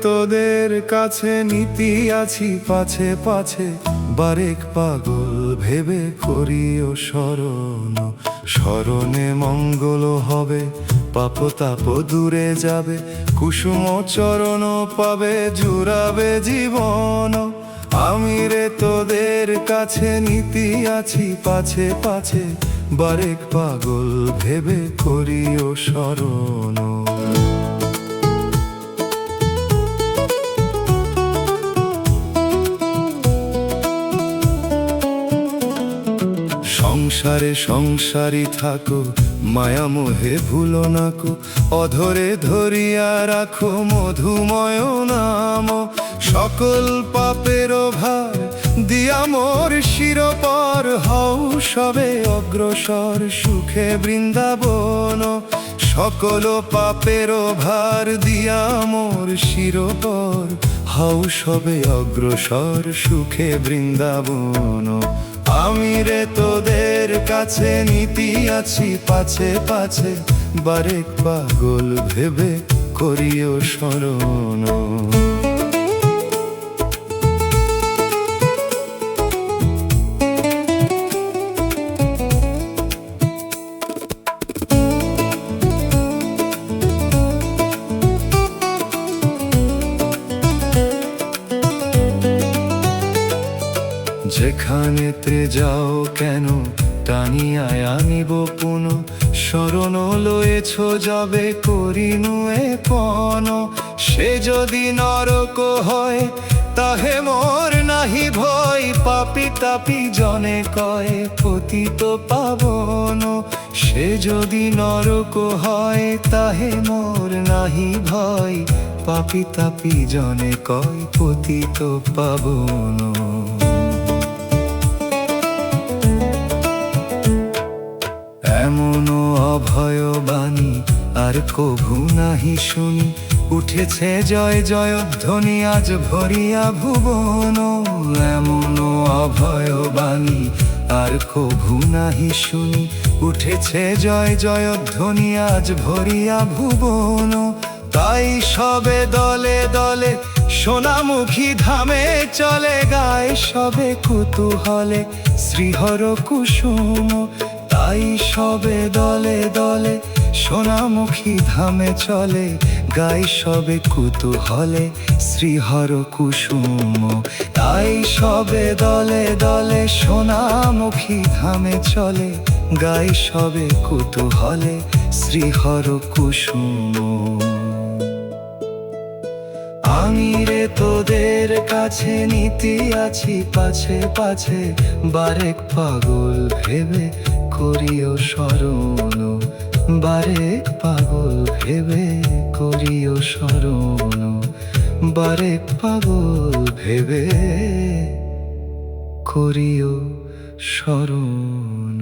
তোদের কাছে নীতি আছি পাছে পাছে, বারেক পাগল ভেবে করিও স্মরণ। স্মরণে মঙ্গল হবে, পাপ তাপ দূরে যাবে, কুসুম চরণ পাবে, জুড়াবে জীবন। আমি রে তোদের কাছে নীতি আছি পাছে পাছে, বারেক পাগল ভেবে করিও স্মরণ। সংসারে সংসারী থাকো, মায়া মোহে ভুলো নাকো, অধরে ধরিয়া রাখো মধুময় নাম। সকল পাপের ভার দিয়া মোর শিরপর, হও সবে অগ্রসর সুখে বৃন্দাবন। সকল পাপের ভার দিয়া মোর শিরপর, হও সবে অগ্রসর সুখে বৃন্দাবন। আমি রে তোদের কাছে নীতি আছি পাছে পাছে, বারেক পাগল ভেবে করিও স্মরণ। যেখানেতে যাও কেন টানিয়ায় আনিব পুন, শরণ লয়েছ যাবে করিনুয়ে পন। সে যদি নরক হয় তাহে মোর নাহি ভয়, পাপি তাপি জনে কয় পতিত পাবন। সে যদি নরক হয় তাহে মোর নাহি ভয়, পাপি তাপি জনে কয় পতিত পাবন। এমন অভয় বাণী আর কভু নাহি শুনি, উঠেছে জয় জয়ধ্বনি আজ ভরিয়া ভুবন। এমন অভয় বাণী আর কভু নাহি শুনি, উঠেছে জয় জয়ধ্বনি আজ ভরিয়া ভুবন। তাই সবে দলে দলে সোনামুখী ধামে চলে, গায় সবে কুতূহলে শ্রীহর কুসুম। তাই সবে দলে দলে সোনামুখী ধামে চলে, গাই সবে কুতূহলে শ্রীহর কুসুম। তাই সবে দলে দলে সোনামুখী ধামে চলে, গাই সবে কুতূহলে শ্রীহর কুসুম। আমি রে তোদের কাছে নীতি আছি পাছে পাছে, বারেক পাগল ভেবে করিও স্মরণ। বারেক পাগল ভেবে করিও স্মরণ, বারেক পাগল ভেবে করিও স্মরণ।